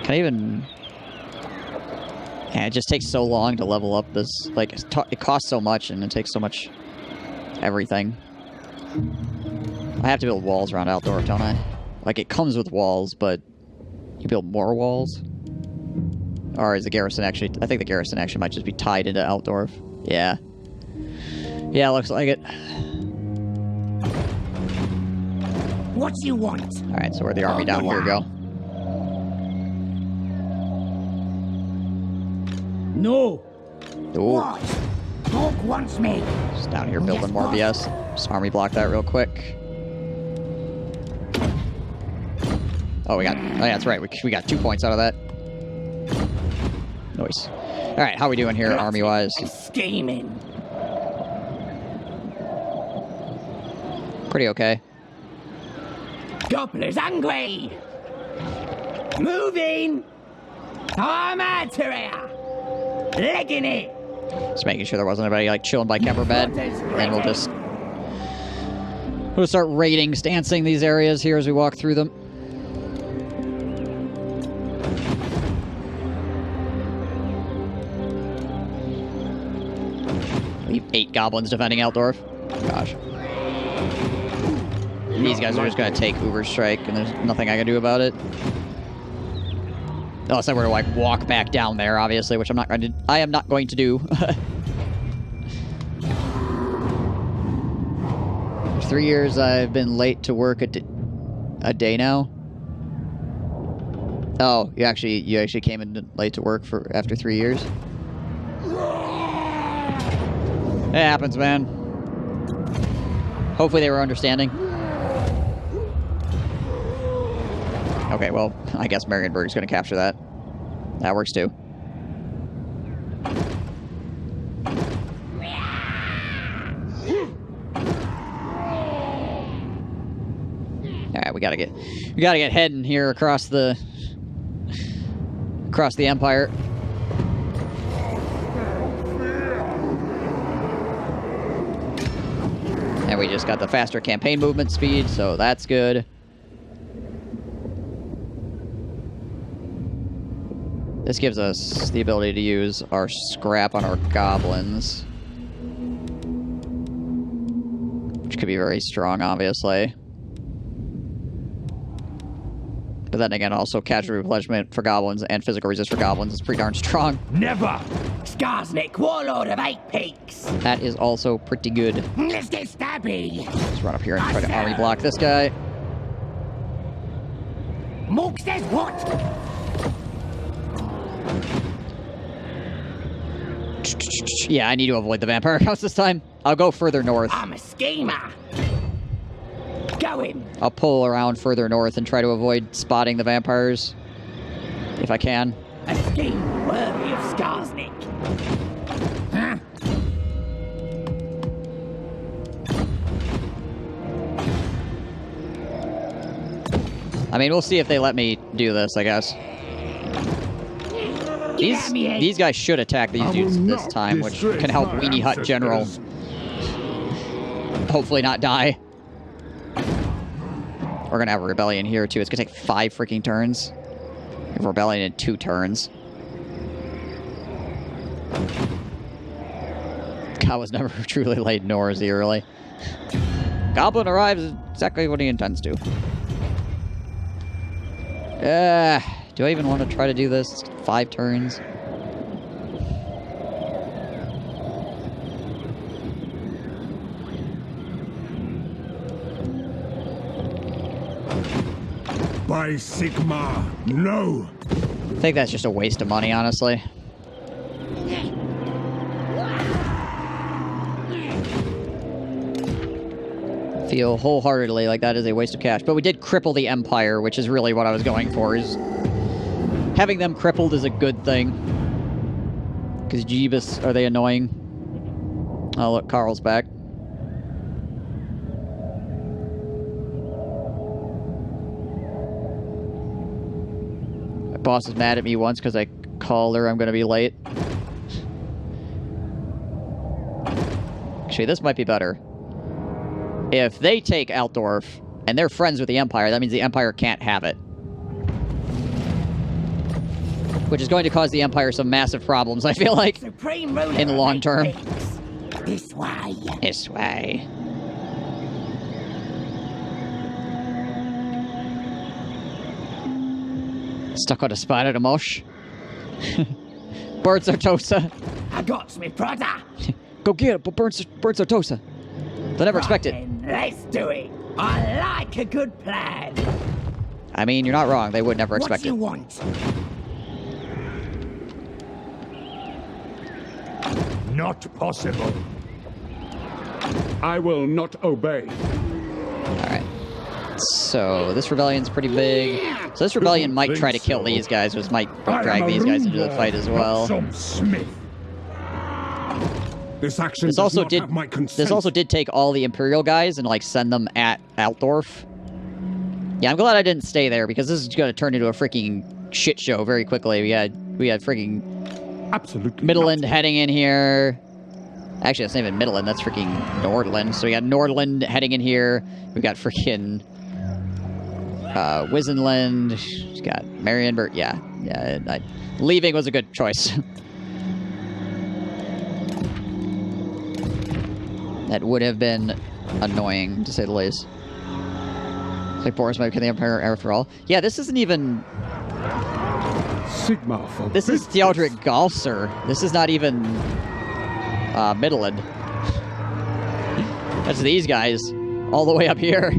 Can I even... Yeah, it just takes so long to level up this. Like, it costs so much, and it takes so much... everything. I have to build walls around Altdorf, don't I? Like, it comes with walls, but... you build more walls? Or is the garrison actually... I think the garrison actually might just be tied into Altdorf. Yeah. Yeah, looks like it. What do you want? Alright, so where'd the army down here go? No. Ooh. What? Hawk wants me. Just down here building more BS. Just army block that real quick. Oh, we got... Oh, yeah, that's right. We got 2 points out of that. Nice. Alright, how we doing here, army-wise? Scheming. Pretty okay. Gobbler's angry. Moving. I'm out here. Legging it. Just making sure there wasn't anybody, like, chilling by camper bed. And we'll just... we'll start raiding, stancing these areas here as we walk through them. Leave 8 goblins defending Altdorf. Gosh. These guys are just going to take Uber's strike, and there's nothing I can do about it. Unless I were to, like, walk back down there, obviously, which I'm not going to... I am not going to do. 3 years I've been late to work a day now. Oh, you actually came in late to work for after 3 years? It happens, man. Hopefully they were understanding. Okay, well, I guess Marienburg's going to capture that. That works too. Alright, we gotta get heading here across the Empire. And we just got the faster campaign movement speed, so that's good. This gives us the ability to use our scrap on our goblins. Which could be very strong, obviously. But then again, also casualty replenishment for goblins and physical resist for goblins is pretty darn strong. Never! Skarsnik, warlord of 8 Peaks! That is also pretty good. Let's get stabby! Let's run up here and try to army block this guy. Mork says what? Yeah, I need to avoid the vampire house this time. I'll go further north. I'm a schemer. Going. I'll pull around further north and try to avoid spotting the vampires. If I can. A scheme worthy of Skarsnik. Huh? I mean, we'll see if they let me do this, I guess. These guys should attack these dudes this time, which can help Weenie Hut General hopefully not die. We're gonna have a rebellion here too. It's gonna take 5 freaking turns. We have a rebellion in 2 turns. God was never truly late, nor is he early. Goblin arrives exactly when he intends to. Do I even want to try to do this? 5 turns. By Sigma, no! I think that's just a waste of money, honestly. Feel wholeheartedly like that is a waste of cash. But we did cripple the Empire, which is really what I was going for. Is having them crippled is a good thing. Because Jeebus, are they annoying? Oh, look, Carl's back. My boss is mad at me once because I called her I'm going to be late. Actually, this might be better. If they take Altdorf, and they're friends with the Empire, that means the Empire can't have it. which is going to cause the Empire some massive problems, I feel like, Supreme ruler in the long of term. 8 peaks. This way. This way. Stuck on a spot at a mosh. Birds are Tosa. I got me brother. Go get it, but birds are Tosa. They'll never expect it. Then, let's do it. I like a good plan. I mean, you're not wrong. They would never expect What you it. want? Not possible. I will not obey. Alright. So, this rebellion's pretty big. So this rebellion might try to kill these guys, which might drag these guys into the fight as well. Some Smith. This action This does also not did have my consent. this also did take all the Imperial guys and like send them at Altdorf. Yeah, I'm glad I didn't stay there because this is gonna turn into a freaking shit show very quickly. We had freaking Absolutely Midland not. heading in here. Actually, that's not even Midland, that's freaking Nordland. So we got Nordland heading in here. We got freaking Wisenland. We've got Marienburg. Yeah. Leaving was a good choice. That would have been annoying, to say the least. It's like Boris might become the Empire after all. Yeah, this isn't even... Sigma for This is Theodoric Galser. This is not even Midland. That's these guys, all the way up here.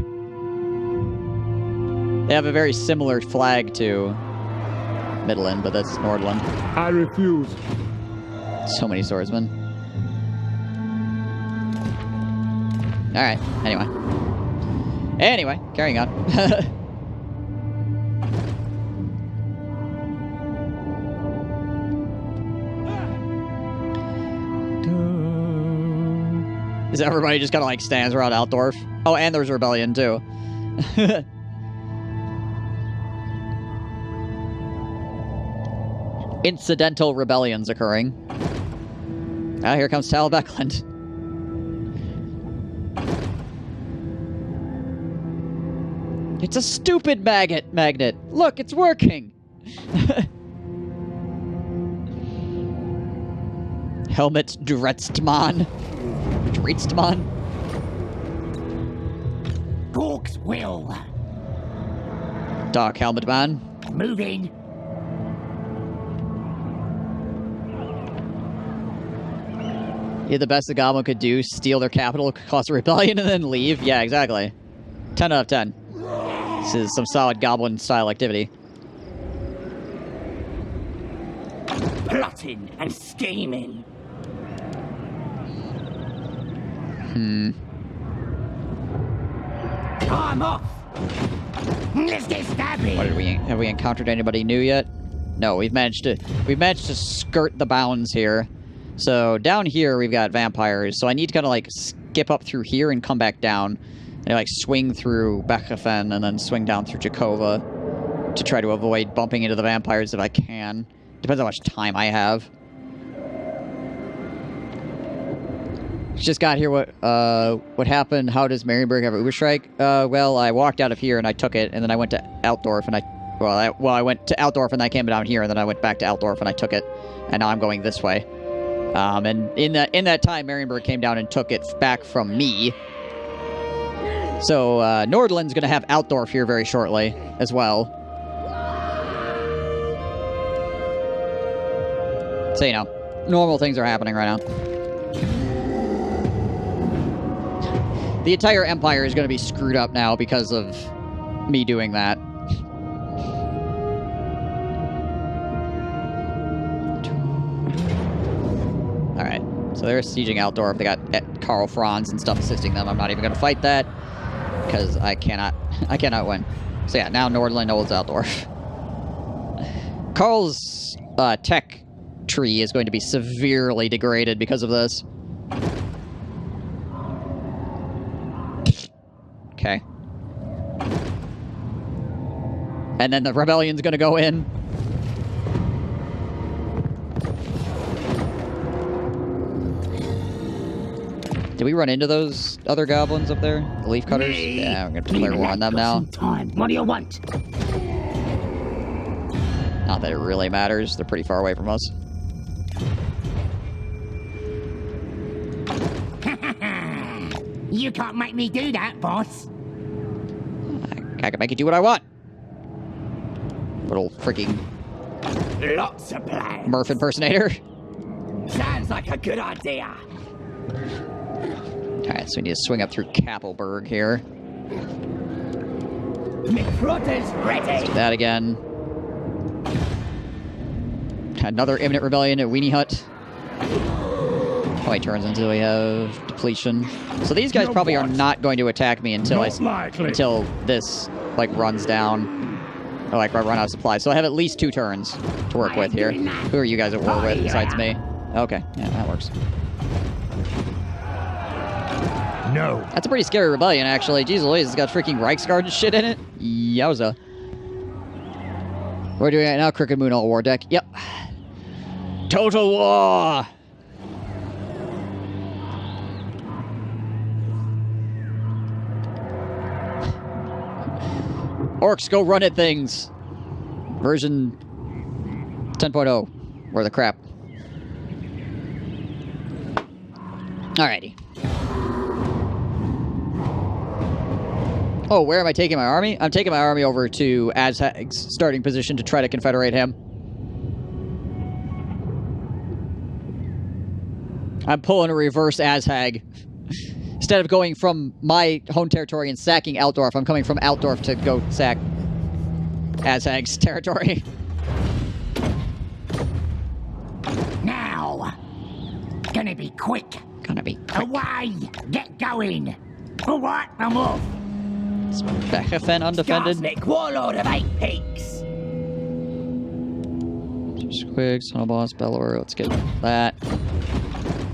They have a very similar flag to Midland, but that's Nordland. I refuse. So many swordsmen. Alright, anyway, carrying on. Is everybody just kind of like stands around Altdorf? Oh, and there's rebellion too. Incidental rebellions occurring. Ah, here comes Tal Beckland. It's a stupid magnet. Look, it's working. Helmet Dretztman. Gork's will. Dark Helmet Man. Moving. Yeah, the best the Goblin could do, steal their capital, cause a rebellion, and then leave. Yeah, exactly. 10 out of 10. This is some solid Goblin-style activity. Plotting and scheming. I'm off. Let's get stabbing. What did have we encountered anybody new yet? No, we've managed to skirt the bounds here. So down here we've got vampires. So I need to kind of like skip up through here and come back down, and like swing through Bechafen and then swing down through Jakova to try to avoid bumping into the vampires if I can. Depends how much time I have. Just got here. What happened? How does Marienburg have an Uberstrike? Well, I walked out of here and I took it, and then I went to Altdorf and I went to Altdorf and I came down here, and then I went back to Altdorf and I took it, and now I'm going this way. And in that time, Marienburg came down and took it back from me. So Nordland's going to have Altdorf here very shortly as well. So you know, normal things are happening right now. The entire Empire is going to be screwed up now because of me doing that. Alright, so they're sieging Altdorf. They got Karl Franz and stuff assisting them. I'm not even going to fight that because I cannot win. So yeah, now Nordland holds Altdorf. Karl's tech tree is going to be severely degraded because of this. Okay. And then the rebellion's gonna go in. Did we run into those other goblins up there? The leaf cutters? Yeah, we're gonna declare war on them now. Time. What do you want? Not that it really matters. They're pretty far away from us. You can't make me do that, boss. I can make it do what I want. Little freaking Lots of plans. Murph impersonator. Sounds like a good idea. Alright, so we need to swing up through Kappelberg here. McFrotter's ready. Do that again. Another imminent rebellion at Weenie Hut. How many turns until we have depletion? So these guys probably are not going to attack me until until this like runs down. Or like I run out of supplies. So I have at least 2 turns to work with here. Who are you guys at war with besides me? Okay, yeah, that works. No. That's a pretty scary rebellion, actually. Jeez Louise, it's got freaking Reichsguard and shit in it. Yowza. What are we doing right now? Crooked Moon All War deck. Yep. Total War! Orcs, go run at things. Version 10.0. Or the crap. Alrighty. Oh, where am I taking my army? I'm taking my army over to Azhag's starting position to try to confederate him. I'm pulling a reverse Azhag. Instead of going from my home territory and sacking Altdorf, I'm coming from Altdorf to go sack Azhag's territory. Now. Gonna be quick. Gonna be quick. Away. Get going. For what? I'm off. Is Bechefen undefended? Skarsnik, warlord of 8 peaks. Squig, Sonoboss, Bellower. Let's get that.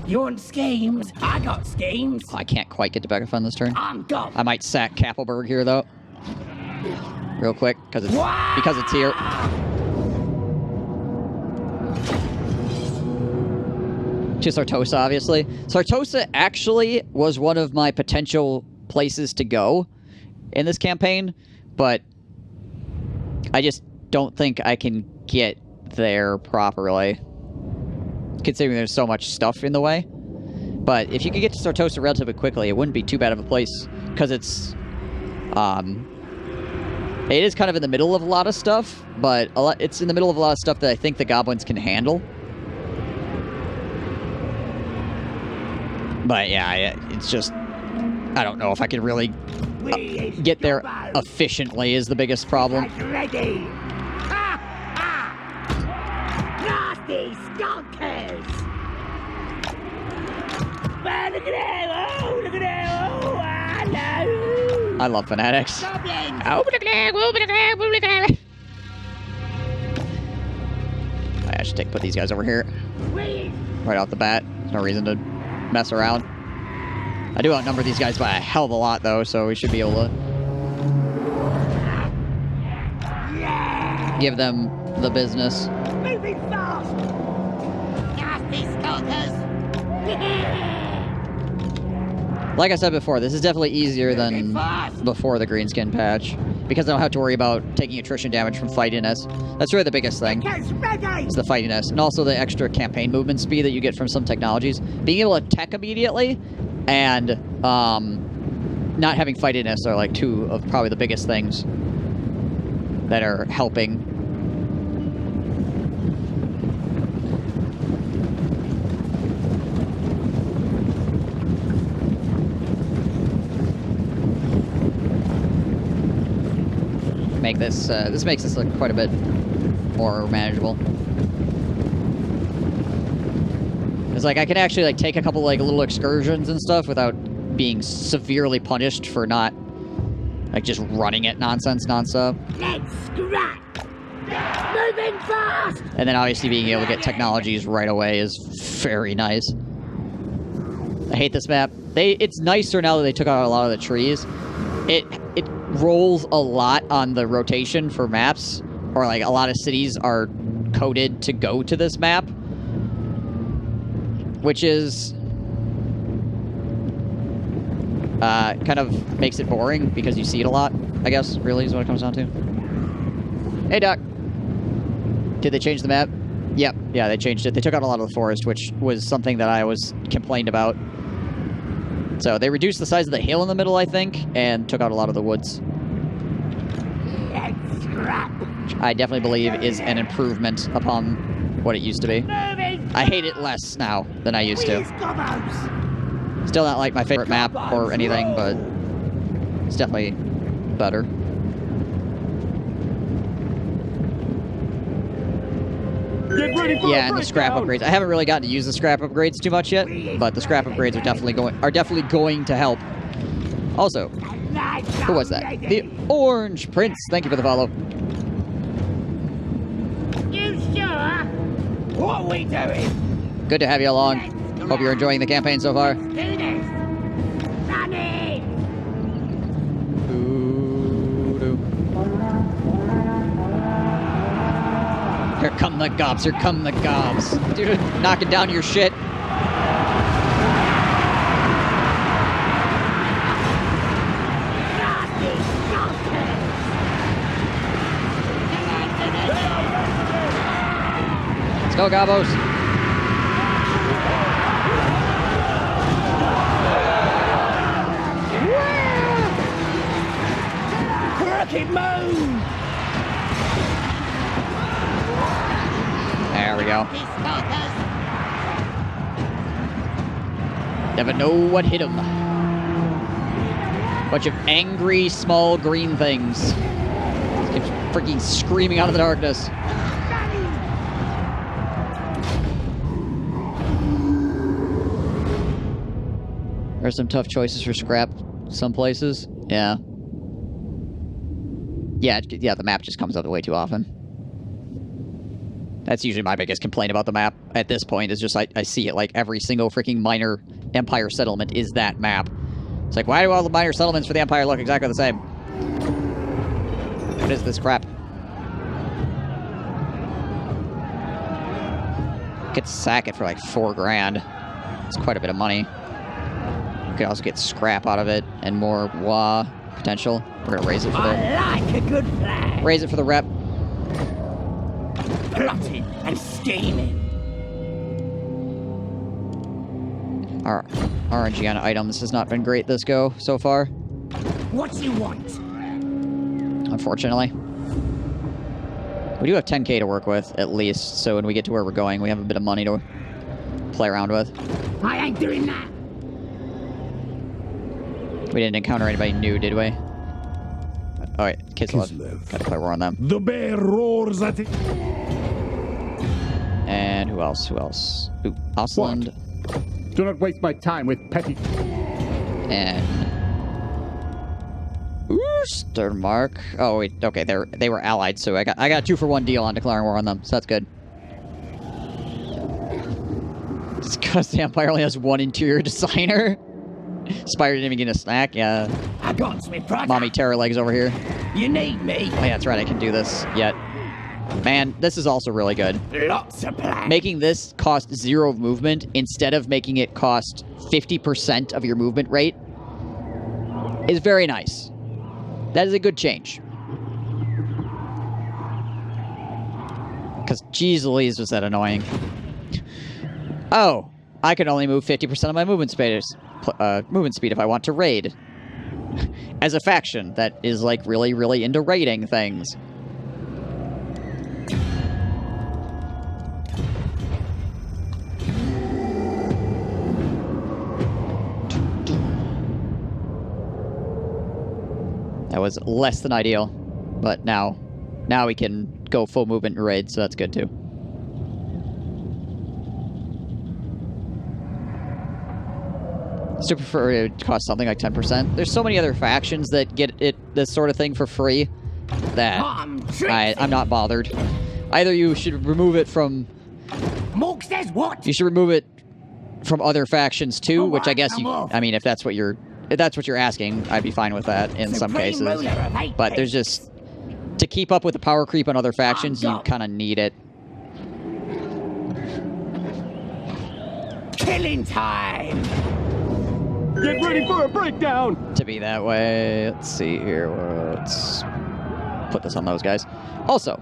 You want schemes? I got schemes. I can't quite get to Bechefen this turn. I'm gone. I might sack Kappelberg here, though. Real quick, because it's here. To Sartosa, obviously. Sartosa actually was one of my potential places to go in this campaign, but I just don't think I can get there properly, considering there's so much stuff in the way. But if you could get to Sartosa relatively quickly, it wouldn't be too bad of a place, because it's it is kind of in the middle of a lot of stuff, but it's in the middle of a lot of stuff that I think the goblins can handle. But yeah, it's just, I don't know if I can really get there efficiently is the biggest problem. Ready. Ha! Ha! Nasty skunkers! Oh, look at him! Oh, look at him! Oh, hello! I love fanatics. Goblins! Oh, look at him! Oh, look at him! Oh, look at him! I should put these guys over here. Right off the bat. There's no reason to mess around. I do outnumber these guys by a hell of a lot, though, so we should be able to give them the business. Moving fast! Nasty skunkers! Like I said before, this is definitely easier than before the Greenskin patch, because I don't have to worry about taking attrition damage from fightiness. That's really the biggest thing, is the fightiness, and also the extra campaign movement speed that you get from some technologies. Being able to tech immediately, and not having fightiness are like 2 of probably the biggest things that are helping. Make this, this makes this look quite a bit more manageable. It's like I can actually like take a couple like little excursions and stuff without being severely punished for not like just running it nonsense nonstop. Let's scrap! Moving fast! And then obviously being able to get technologies right away is very nice. I hate this map. It's nicer now that they took out a lot of the trees. It rolls a lot on the rotation for maps, or like a lot of cities are coded to go to this map, which is kind of makes it boring because you see it a lot, I guess, really is what it comes down to. Hey, Doc. Did they change the map? Yep. Yeah, they changed it. They took out a lot of the forest, which was something that I was complained about. So they reduced the size of the hill in the middle, I think, and took out a lot of the woods. Which I definitely believe is an improvement upon what it used to be. I hate it less now than I used to. Still not like my favorite map or anything, but it's definitely better. Yeah, and the scrap upgrades. I haven't really gotten to use the scrap upgrades too much yet, but the scrap upgrades are definitely going to help. Also, who was that? The Orange Prince. Thank you for the follow. You sure? What are we doing? Good to have you along. Hope you're enjoying the campaign so far. Do this. Run it. Here come the gobs, here come the gobs. Dude, knocking down your shit. Let's go, Gobos. Crooked moon. There we go. Never know what hit him. Bunch of angry, small green things. Just keeps freaking screaming out of the darkness. There's some tough choices for scrap some places. Yeah. Yeah, the map just comes up way too often. That's usually my biggest complaint about the map at this point, is just I see it like every single freaking minor Empire settlement is that map. It's like, why do all the minor settlements for the Empire look exactly the same? What is this crap? Could sack it for like 4 grand. It's quite a bit of money. You could also get scrap out of it and more WA potential. We're gonna raise it for the... I like a good plan. Raise it for the rep. Plotting and scheming. Our RNG on items has not been great this go so far, What do you want? unfortunately. We do have 10k to work with, at least, so when we get to where we're going, we have a bit of money to play around with. I ain't doing that. We didn't encounter anybody new, did we? Oh wait, Kislev. Gotta declare war on them. The bear roars at it. And who else? Who else? Ooh, Osland. Do not waste my time with petty... And... Oostermark. Oh wait, okay, they were allied, so I got a 2-for-1 deal on declaring war on them, so that's good. It's because the Empire only has 1 interior designer. Spire didn't even get a snack, yeah. I got me brother. Mommy Terror Legs over here. You need me. Oh yeah, that's right, I can do this yet. Man, this is also really good. Lots of plans. Making this cost 0 movement instead of making it cost 50% of your movement rate is very nice. That is a good change. Because, geez Louise, was that annoying. Oh, I can only move 50% of my movement speed if I want to raid. As a faction that is, like, really, really into raiding things. That was less than ideal, but now we can go full movement and raid, so that's good too. Still prefer it to cost something like 10%. There's so many other factions that get this sort of thing for free that I'm not bothered. Either you should remove it from... Mork says what? You should remove it from other factions too, which I guess you... I mean, if that's what you're asking, I'd be fine with that in some cases. But there's just... To keep up with the power creep on other factions, you kind of need it. Killing time! Get ready for a breakdown! To be that way. Let's see here. Let's put this on those guys. Also,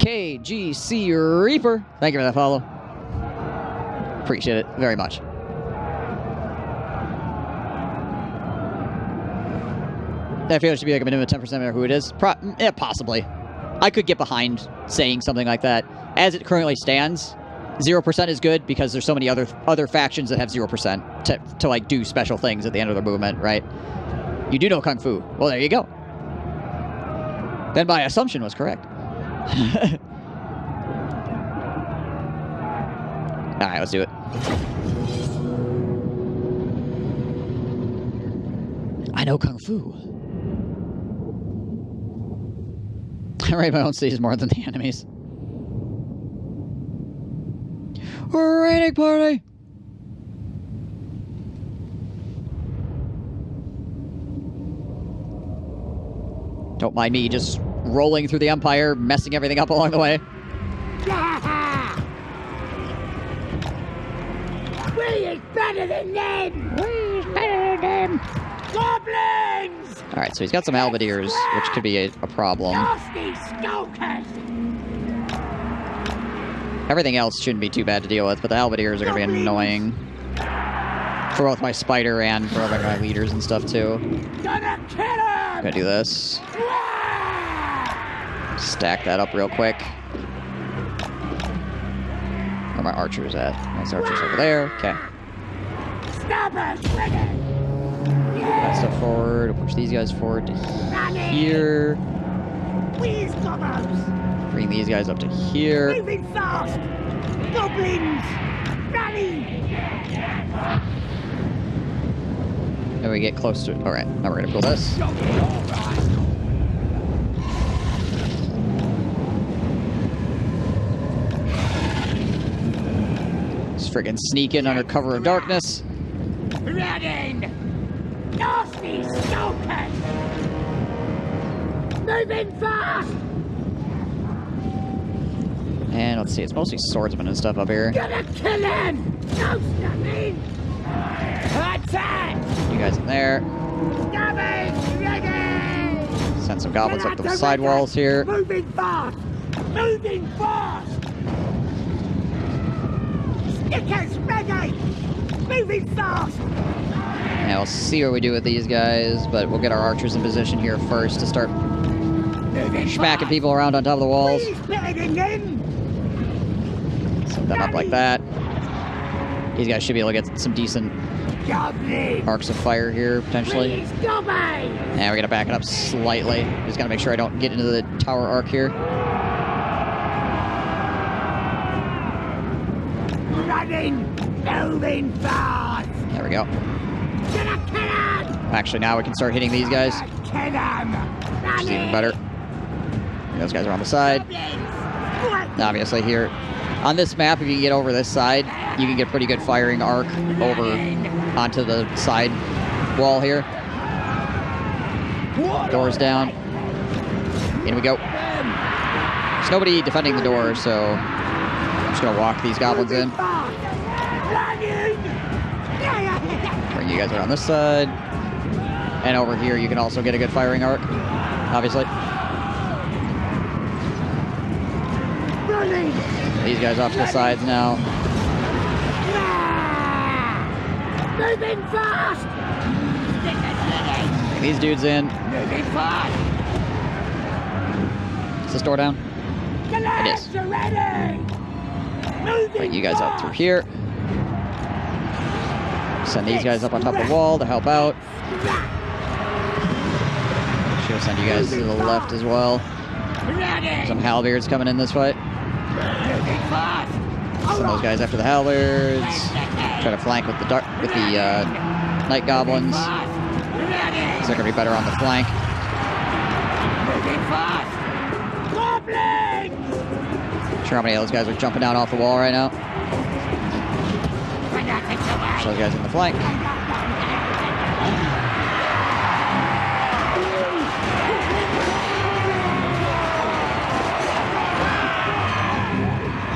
KGC Reaper. Thank you for that follow. Appreciate it very much. I feel it should be like a minimum of 10% matter who it is. Yeah, possibly. I could get behind saying something like that. As it currently stands, 0% is good because there's so many other factions that have 0% to like do special things at the end of their movement, right? You do know Kung Fu. Well, there you go. Then my assumption was correct. Alright, let's do it. I know Kung Fu. I rate my own cities more than the enemies. Raiding party! Don't mind me just rolling through the Empire, messing everything up along the way. We is better than them! We is better than them! Goblins! Alright, so he's got some Halberdiers, which could be a problem. Nasty skulkers! Everything else shouldn't be too bad to deal with, but the Halberdiers are going to be annoying. For both my spider and for like my leaders and stuff, too. Gonna kill him! Gonna do this. Stack that up real quick. Where are my archers at? Nice archers over there. Okay. Snappers ready! That stuff forward. We'll push these guys forward to here. Please, goblins! Bring these guys up to here. Moving fast! Goblins! Rally! And we get close to it. Alright, now we're gonna pull this. Just friggin' sneak in under cover of darkness. Running! Nasty skulkers! Moving fast! And let's see, it's mostly swordsmen and stuff up here. Gonna kill him! No snapping! Attack! You guys in there. Goblins ready! Send some goblins up the side walls here. Moving fast! Moving fast! Stickers ready! Moving fast! And we'll see what we do with these guys, but we'll get our archers in position here first to start smacking people around on top of the walls. Set them up like that. These guys should be able to get some decent arcs of fire here, potentially. And we're going to back it up slightly. Just got to make sure I don't get into the tower arc here. Running! Moving fast! There we go. Gonna kill him! Actually, now we can start hitting these guys, Kill him! which is even better. Those guys are on the side. Obviously here, on this map, if you can get over this side, you can get pretty good firing arc over onto the side wall here. Doors down. In we go. There's nobody defending the door, so I'm just going to walk these goblins in. Bring you guys around this side. And over here, you can also get a good firing arc, obviously. These guys off to the sides now. Moving fast! Bring these dudes in. Moving fast! Is this door down? It is. Bring you guys up through here. Send these guys up on top of the wall to help out. Should send you guys to the left as well. Some halberds coming in this fight. Send those guys after the halberds. Try to flank with the night goblins. They're gonna be better on the flank. Not sure how many of those guys are jumping down off the wall right now. Push those guys in the flank.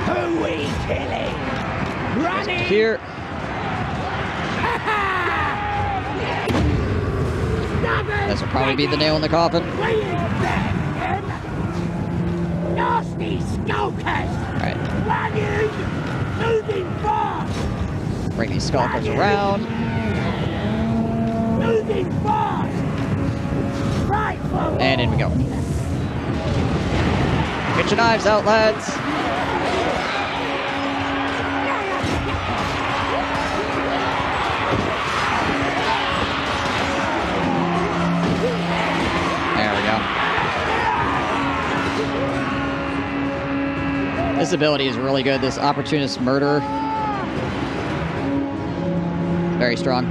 Who we killing? Running! Here. This will probably be the nail in the coffin. nasty skulkers! Alright. Running! Moving fast! Bring these skulkers around. Moving fast! Right forward! And in we go. Get your knives out, lads! There we go. This ability is really good. This opportunist murder. Very strong.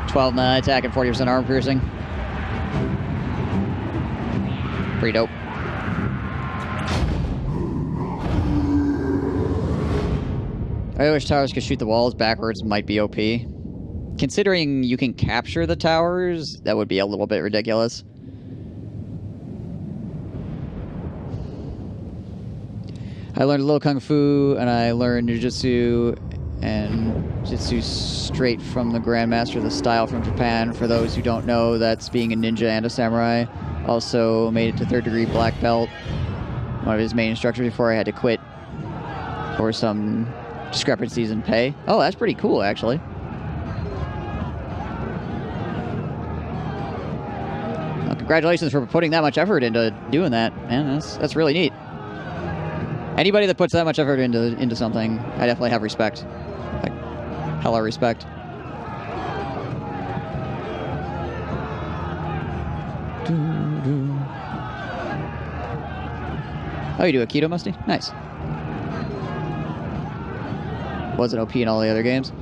12 attack and 40% armor piercing. Pretty dope. I wish towers could shoot the walls backwards might be OP. Considering you can capture the towers, that would be a little bit ridiculous. I learned a little Kung Fu, and I learned Jujutsu and Jitsu straight from the Grandmaster of the style from Japan. For those who don't know, that's being a ninja and a samurai. Also made it to 3rd degree black belt. One of his main instructors before I had to quit for some discrepancies in pay. Oh, that's pretty cool, actually. Well, congratulations for putting that much effort into doing that, man. That's really neat. Anybody that puts that much effort into something, I definitely have respect. Like, hella respect. Oh, you do Aikido, Musty? Nice. Wasn't OP in all the other games.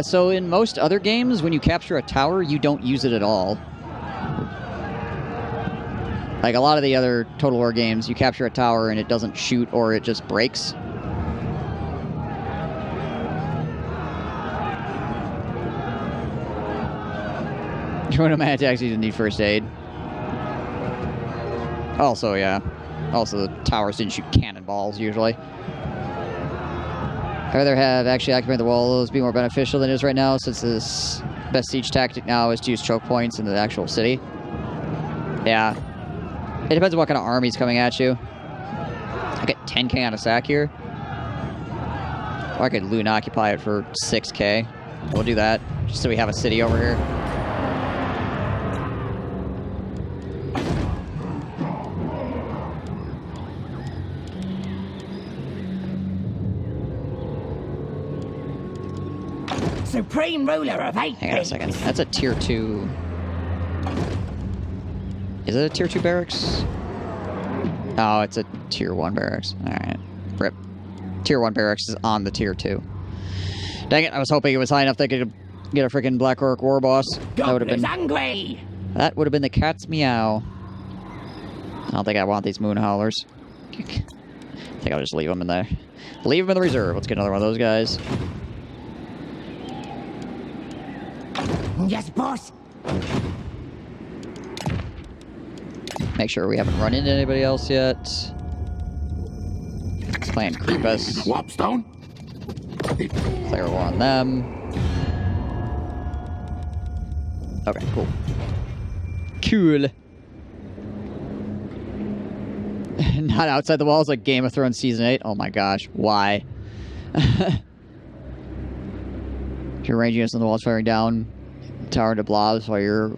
So in most other games, when you capture a tower, you don't use it at all. Like a lot of the other Total War games, you capture a tower and it doesn't shoot or it just breaks. Join a man attacks, you need first aid. Also, yeah. Also, the towers didn't shoot cannonballs, usually. I'd rather have actually occupied the walls be more beneficial than it is right now, since this best siege tactic now is to use choke points in the actual city. Yeah. It depends on what kind of army's coming at you. I get 10k on a sack here. Or I could loot and occupy it for 6k. We'll do that, just so we have a city over here. Supreme ruler of 8. Hang on a second. That's a tier 2. Is it a tier 2 barracks? Oh, it's a tier 1 barracks. Alright. Rip. Tier 1 barracks is on the tier 2. Dang it, I was hoping it was high enough they could get a freaking Black Orc war boss. That would have been angry. That would have been the cat's meow. I don't think I want these moon howlers. I think I'll just leave them in there. Leave them in the reserve. Let's get another one of those guys. Yes, boss. Make sure we haven't run into anybody else yet. Plan creep us. Whopstone. Clear war on them. Okay, cool. Cool. Not outside the walls like Game of Thrones Season 8. Oh my gosh, why? If you're ranging against the walls, firing down tower into blobs while your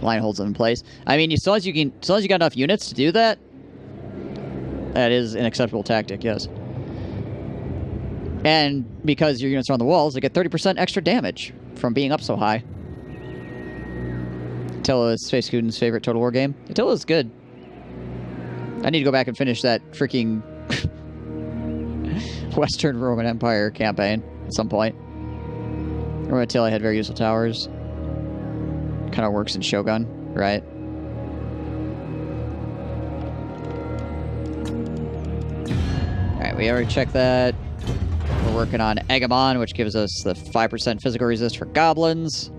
line holds them in place. I mean, as long as you got enough units to do that, that is an acceptable tactic, yes. And because your units are on the walls, they get 30% extra damage from being up so high. Attila is Spacegoon's favorite Total War game. Attila is good. I need to go back and finish that freaking Western Roman Empire campaign at some point. Remember Attila had very useful towers. Kind of works in Shogun, right? Alright, we already checked that. We're working on Egamon, which gives us the 5% physical resist for goblins.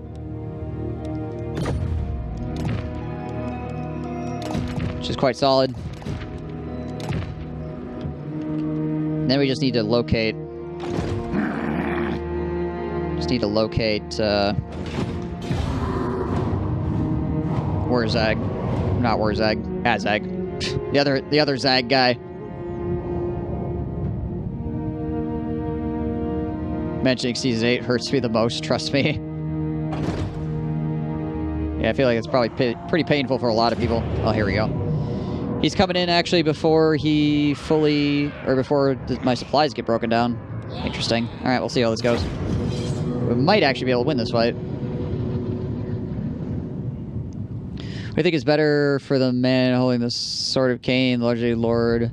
Which is quite solid. Then we just need to locate... Where's Zag? I'm not Warzag. Azag. the other Zag guy. Mentioning Season 8 hurts me the most, trust me. Yeah, I feel like it's probably pretty painful for a lot of people. Oh, here we go. He's coming in, actually, before he fully... Or before my supplies get broken down. Interesting. Alright, we'll see how this goes. We might actually be able to win this fight. I think it's better for the man holding the Sword of Cain, largely Lord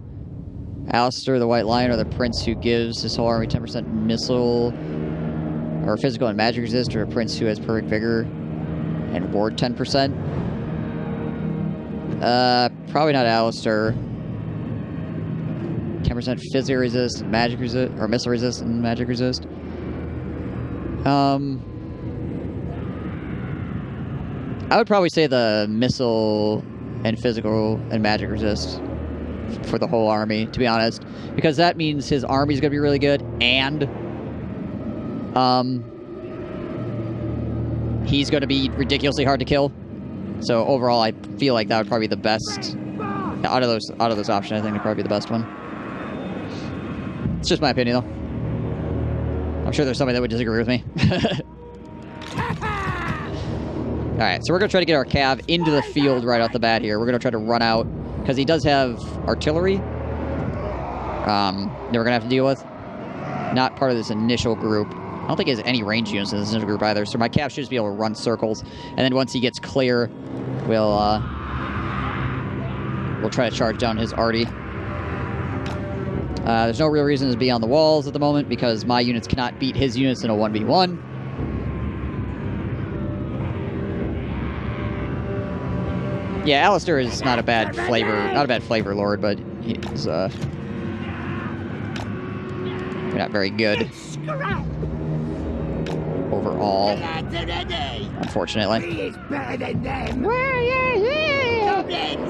Alistair, the White Lion, or the Prince who gives his whole army 10% missile or physical and magic resist, or a Prince who has perfect vigor and ward 10%? Probably not Alistair. 10% physical resist and magic resist, or missile resist and magic resist. I would probably say the missile and physical and magic resist for the whole army, to be honest, because that means his army's gonna be really good, and he's gonna be ridiculously hard to kill. So overall, I feel like that would probably be the best out of those options. I think it'd probably be the best one. It's just my opinion, though. I'm sure there's somebody that would disagree with me. Alright, so we're going to try to get our cav into the field right off the bat here. We're going to try to run out, because he does have artillery that we're going to have to deal with. Not part of this initial group. I don't think he has any range units in this initial group either, so my cav should just be able to run circles. And then once he gets clear, we'll try to charge down his arty. There's no real reason to be on the walls at the moment, because my units cannot beat his units in a 1v1. Yeah, Alistair is not a bad flavor lord, but he's not very good overall, unfortunately. He is better than them. Goblins,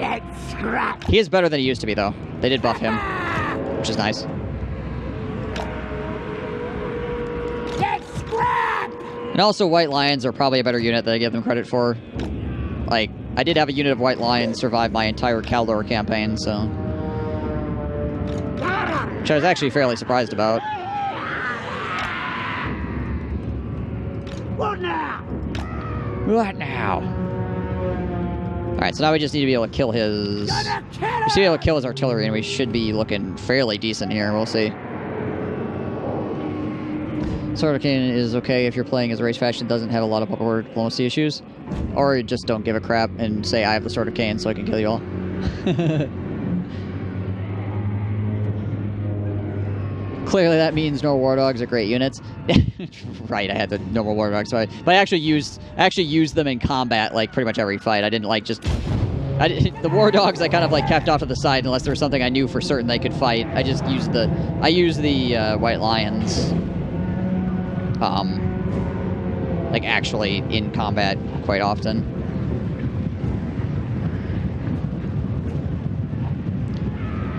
let's scrap. He is better than he used to be, though. They did buff him, which is nice. Let's scrap. And also, White Lions are probably a better unit than I give them credit for. Like, I did have a unit of White Lions survive my entire Caldor campaign, so... which I was actually fairly surprised about. What now? What now? Alright, so now we just need to be able to kill his... we should be able to kill his artillery, and we should be looking fairly decent here. We'll see. Sword of Cain is okay if you're playing as a race faction that doesn't have a lot of upward diplomacy issues. Or just don't give a crap and say, I have the Sword of Cain so I can kill you all. Clearly that means no war dogs are great units. Right, I had the normal war dogs, sorry. But I actually used them in combat, like, pretty much every fight. I didn't, like, just... the war dogs I kind of, like, kept off to the side unless there was something I knew for certain they could fight. I just used the... I used the White Lions... like, actually in combat quite often.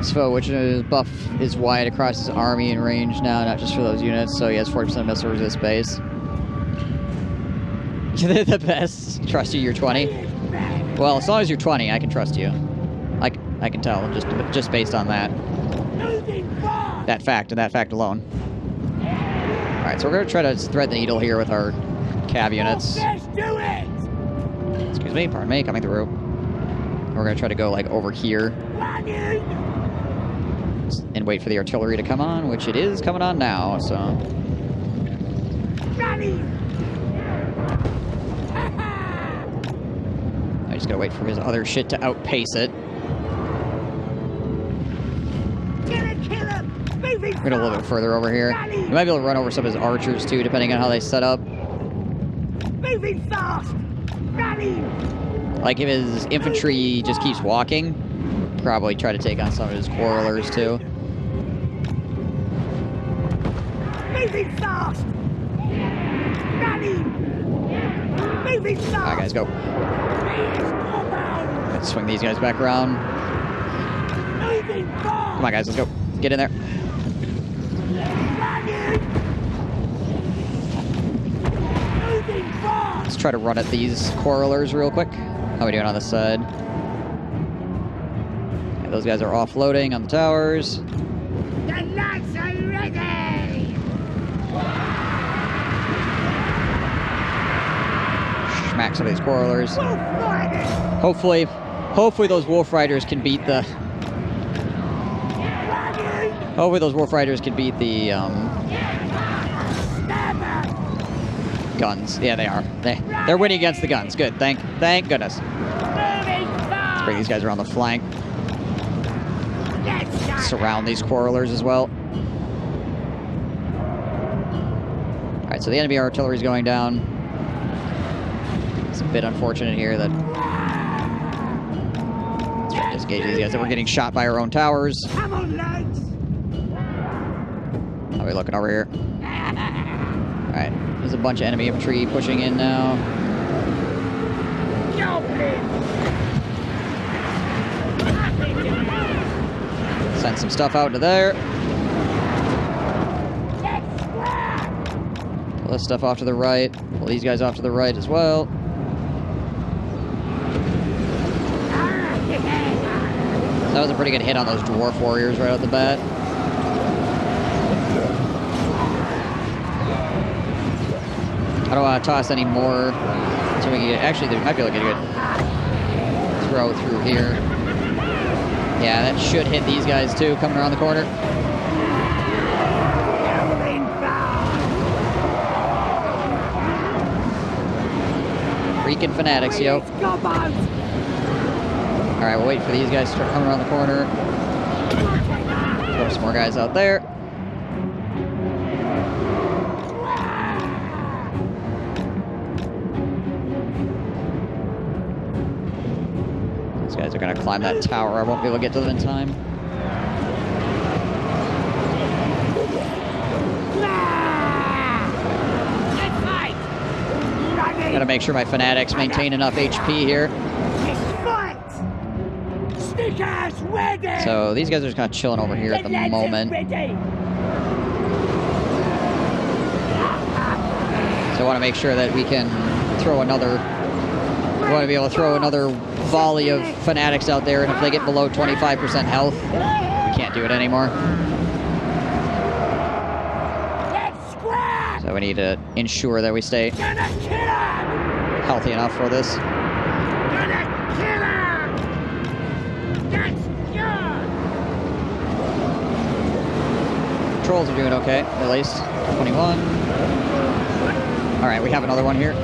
So, which buff is wide across his army and range now, not just for those units, so he has 40% missile resist base. You're the best. Trust you, you're 20. Well, as long as you're 20, I can trust you. I can tell, just based on that. That fact, and that fact alone. Alright, so we're going to try to thread the needle here with our cav units. Excuse me, pardon me, coming through. We're going to try to go, like, over here. And wait for the artillery to come on, which it is coming on now, so... I just gotta wait for his other shit to outpace it. We're gonna a little bit further over here. We might be able to run over some of his archers too, depending on how they set up. Moving fast. Like if his infantry just keeps walking, probably try to take on some of his quarrelers too. Moving fast. Moving fast. Alright guys, go. Let's swing these guys back around. Come on guys, let's go. Get in there. Let's try to run at these quarrelers real quick. How are we doing on this side? Yeah, those guys are offloading on the towers. The lads are ready! Smack some of these quarrelers. Wolf riders! Hopefully those wolf riders can beat the... Hopefully those wolf riders can beat the, guns. Yeah, they are. They're winning against the guns. Good. Thank goodness. Let's bring these guys around the flank. Surround these quarrelers as well. Alright, so the enemy artillery is going down. It's a bit unfortunate here that... Let's try to disengage these guys that we're getting shot by our own towers. Come on, lads! How are we looking over here? Alright, there's a bunch of enemy infantry pushing in now. Send some stuff out to there. Pull this stuff off to the right. Pull these guys off to the right as well. So that was a pretty good hit on those dwarf warriors right off the bat. I don't want to toss any more. So we can get, actually, there might be able to get a good throw through here. Yeah, that should hit these guys too, coming around the corner. Freaking fanatics, yo. Alright, we'll wait for these guys to start coming around the corner. Throw some more guys out there. These guys are going to climb that tower. I won't be able to get to them in time. Gotta make sure my fanatics maintain enough HP here. So these guys are just kind of chilling over here at the moment. So I want to make sure that we can throw another... We want to be able to throw another volley of fanatics out there, and if they get below 25% health, we can't do it anymore. So we need to ensure that we stay healthy enough for this. Trolls are doing okay, at least. 21. Alright, we have another one here.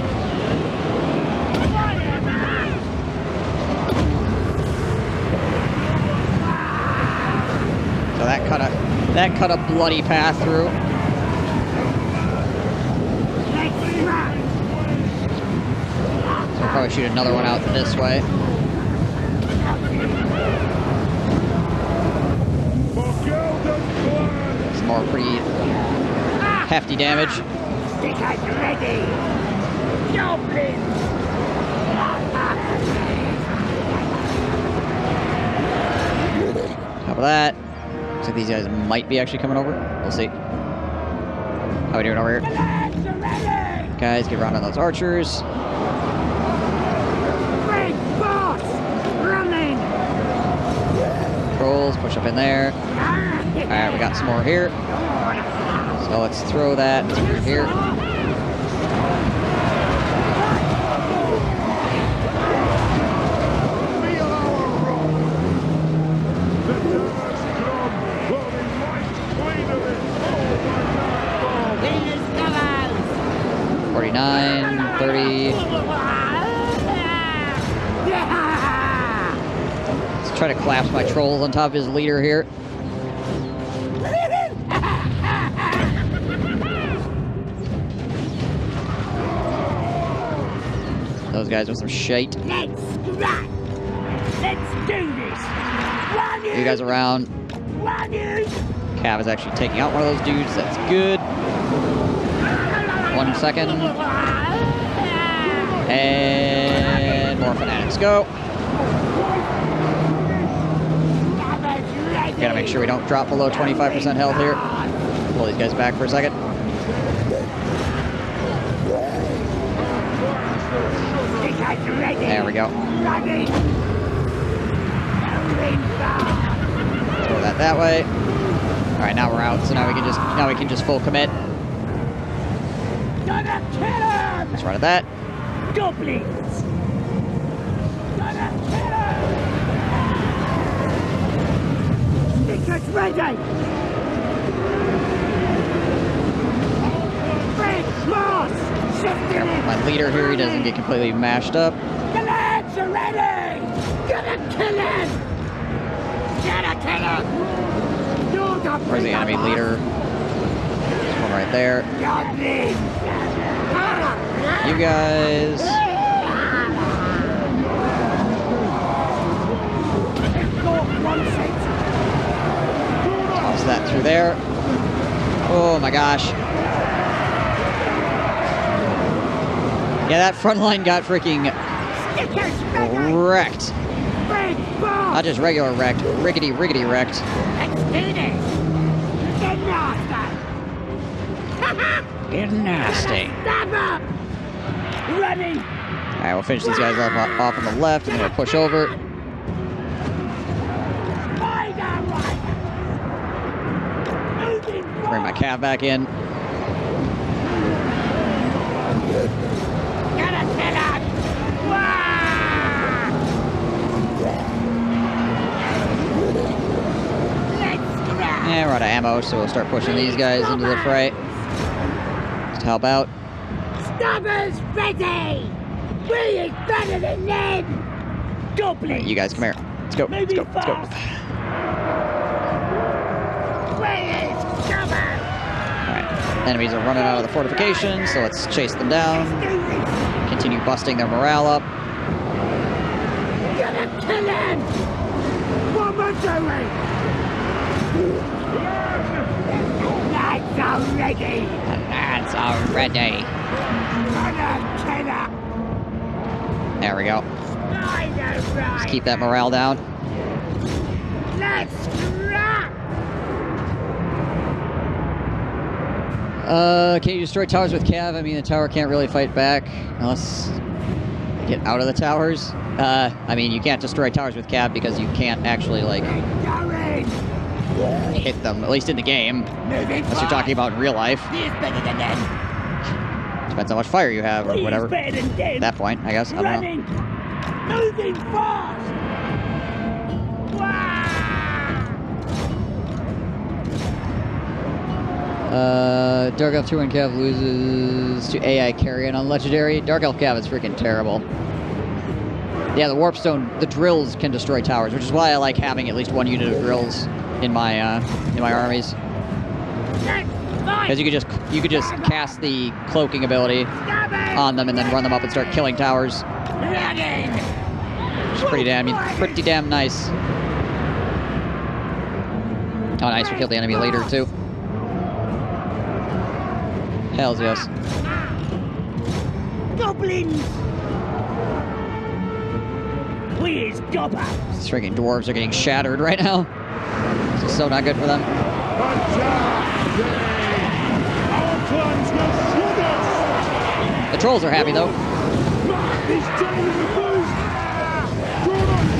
So that cut a bloody path through. So we'll probably shoot another one out this way. Some more pretty hefty damage. Top of that. Looks like these guys might be actually coming over. We'll see. How are we doing over here? Guys, get around on those archers. Trolls, push up in there. Alright, we got some more here. So let's throw that through here. Try to collapse my trolls on top of his leader here. Those guys with some shite. Let's scrap. Let's do this. You guys around. Cav is actually taking out one of those dudes. That's good. 1 second. And more fanatics go. Gotta make sure we don't drop below 25% health here. Pull these guys back for a second. ready. There we go. Ready. Throw that way. All right, now we're out. So now we can just full commit. Gonna kill him. Let's run at that. Goblins. Gonna kill him. Snickers ready. Big boss. Shifting Careful with my leader here. He doesn't get completely mashed up. The lads are ready. Gonna kill him. Gonna kill him. Where's the enemy leader? There's one right there. You guys. Toss that through there. Oh my gosh. Yeah, that front line got freaking wrecked. Not just regular wrecked, riggedy wrecked. Get nasty. Running. Alright, we'll finish these guys off on the left, and then we'll push over. Bring my cav back in. And we're out of ammo, so we'll start pushing these guys into the fray. Just help out. Stabbers ready! We is better than them! Goblins! Right, you guys, come here. Let's go. Let's go. Let's go. Alright. Enemies are running out of the fortification, so let's chase them down. Continue busting their morale up. Gonna kill him! What am I doing? Lads are ready! The lads are ready. Gonna kill him! There we go. Let's Let's keep that morale down. Let's scrap! Can you destroy towers with cav? I mean, the tower can't really fight back unless they get out of the towers. I mean, you can't destroy towers with cav because you can't actually, like, hit them, at least in the game. Unless you're talking about in real life. He is better than them! Depends how much fire you have or He whatever. is better than them! At that point, I guess. I don't know. Running! Moving fast! Dark Elf 2 and Cav loses to AI Carrion on Legendary. Dark Elf Cav is freaking terrible. Yeah, the Warpstone, the drills can destroy towers, which is why I like having at least one unit of drills in my armies. Because you could just cast the cloaking ability on them and then run them up and start killing towers. Which is pretty damn nice. Oh, nice, we killed the enemy leader too. Hells yes. Goblins! We is gobbers! These freaking dwarves are getting shattered right now. This is so not good for them. The trolls are happy though.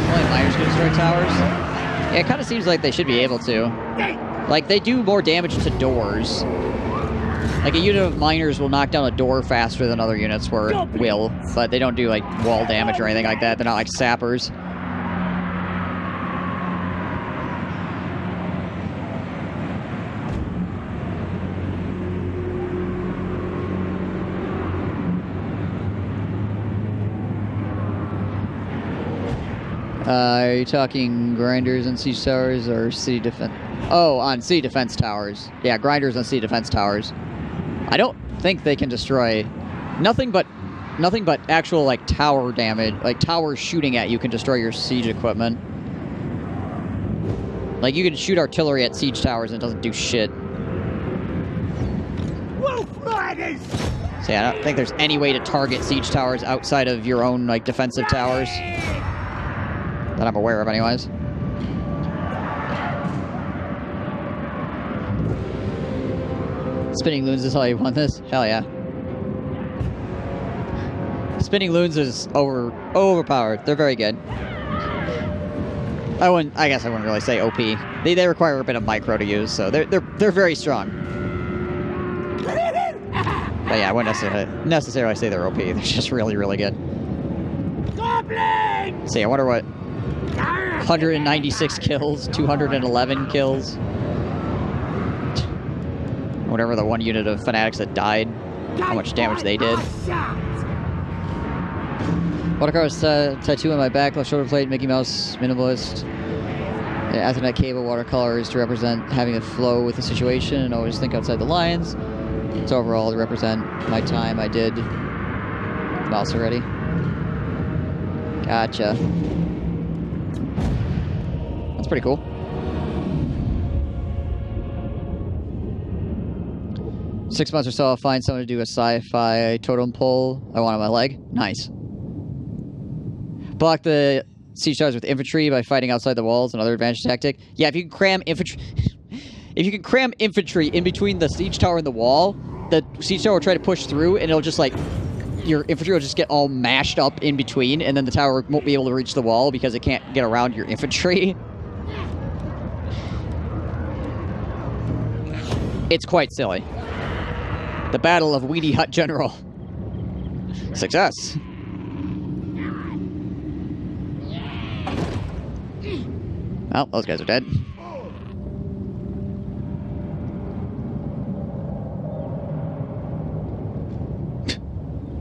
Only miners can destroy towers. Yeah, it kind of seems like they should be able to. Like, they do more damage to doors. Like, a unit of miners will knock down a door faster than other units will, but they don't do, like, wall damage or anything like that. They're not like sappers. Are you talking grinders on siege towers or city defense? Oh, on city defense towers. Yeah, grinders on city defense towers. I don't think they can destroy nothing but actual, like, tower damage. Like, towers shooting at you can destroy your siege equipment. Like, you can shoot artillery at siege towers and it doesn't do shit. Wolf riders! So yeah, I don't think there's any way to target siege towers outside of your own, like, defensive towers. That I'm aware of, anyways. Spinning loons is how you won this? Hell yeah. spinning loons is overpowered. They're very good. I guess I wouldn't really say OP. They require a bit of micro to use, so they're very strong. But yeah, I wouldn't necessarily say they're OP. They're just really, really good. Goblin! See, I wonder what 196 kills, 211 kills. Whatever the one unit of fanatics that died, how much damage they did. Watercolor's tattoo on my back, left shoulder blade, Mickey Mouse, minimalist. Ethernet cable watercolors to represent having a flow with the situation and always think outside the lines. So overall, to represent my time I did mouse already. Gotcha. That's pretty cool. 6 months or so, I'll find someone to do a sci-fi totem pole. I want on my leg. Nice. Block the siege towers with infantry by fighting outside the walls. Another advantage tactic. Yeah, if you can cram infantry, if you can cram infantry in between the siege tower and the wall, the siege tower will try to push through, and it'll just like your infantry will just get all mashed up in between, and then the tower won't be able to reach the wall because it can't get around your infantry. It's quite silly. The Battle of Weenie Hut General. Success. Well, those guys are dead.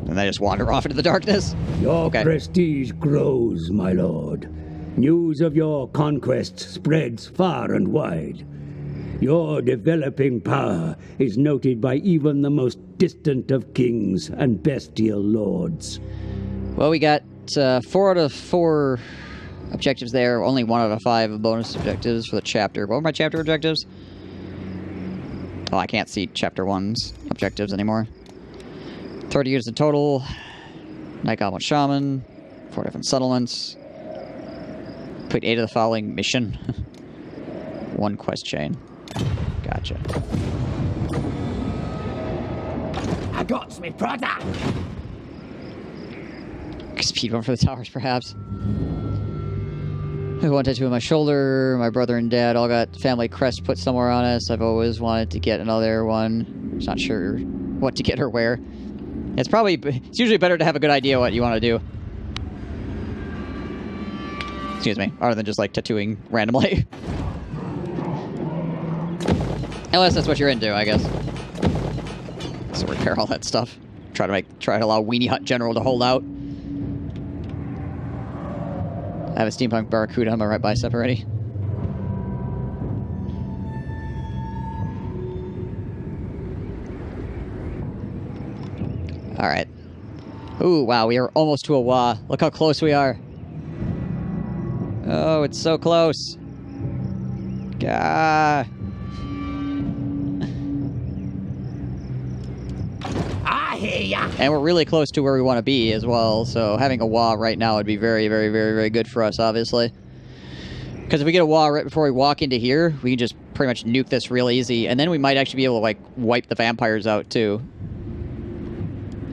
And they just wander off into the darkness. Your prestige grows, my lord. News of your conquests spreads far and wide. Your developing power is noted by even the most distant of kings and bestial lords. Well, we got 4 out of 4 objectives there. Only 1 out of 5 bonus objectives for the chapter. What were my chapter objectives? Oh, I can't see chapter 1's objectives anymore. 30 units in total. Night Goblin Shaman. 4 different settlements. Complete 8 of the following mission. 1 quest chain. Gotcha. I got me brother. Speed run for the towers, perhaps. I have 1 tattoo on my shoulder. My brother and dad all got family crests put somewhere on us. I've always wanted to get another one. Just not sure what to get or where. It's usually better to have a good idea what you want to do. Excuse me. Other than just like tattooing randomly. Unless that's what you're into, I guess. So repair all that stuff. Try to allow Weenie Hut General to hold out. I have a steampunk barracuda on my right bicep already. Alright. Ooh, wow, we are almost to a Wa. Look how close we are. Oh, it's so close. Gah. I hear ya. And we're really close to where we want to be as well, so having a Wa right now would be very, very, very, very good for us, obviously. Because if we get a Wa right before we walk into here, we can just pretty much nuke this real easy, and then we might actually be able to, like, wipe the vampires out, too.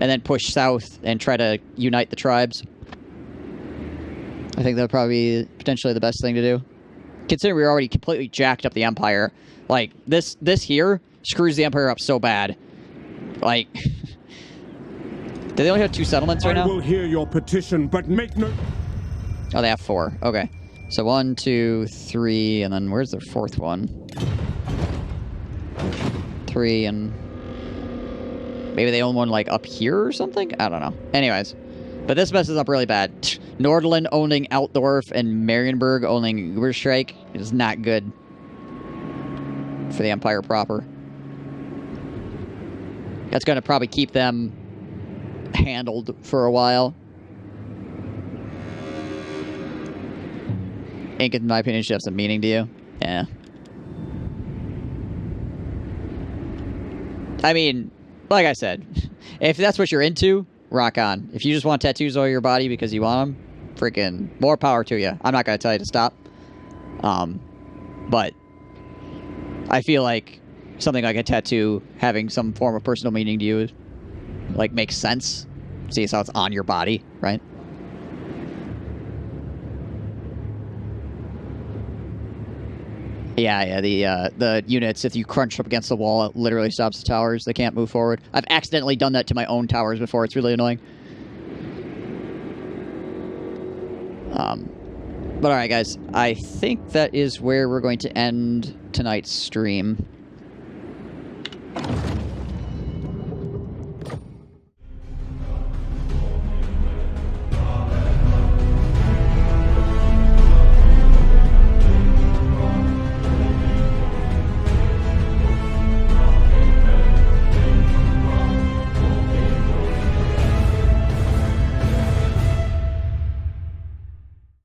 And then push south and try to unite the tribes. I think that would probably be potentially the best thing to do. Considering we already completely jacked up the Empire. Like, this here screws the Empire up so bad. Like... Do they only have 2 settlements right now? I will hear your petition, but make no... Oh, they have 4. Okay. So 1, 2, 3, and then where's the 4th one? 3, and... Maybe they own one, like, up here or something? I don't know. Anyways. But this messes up really bad. Nordland owning Altdorf and Marienburg owning Uberstreik is not good for the Empire proper. That's going to probably keep them handled for a while. Ink, in my opinion, should have some meaning to you. Yeah. I mean, like I said, if that's what you're into, rock on. If you just want tattoos all over your body because you want them, freaking more power to you. I'm not going to tell you to stop. But I feel like something like a tattoo having some form of personal meaning to you, like, makes sense. See, so it's on your body, right? Yeah, the units, if you crunch up against the wall, it literally stops the towers. They can't move forward. I've accidentally done that to my own towers before. It's really annoying. But alright, guys. I think that is where we're going to end tonight's stream.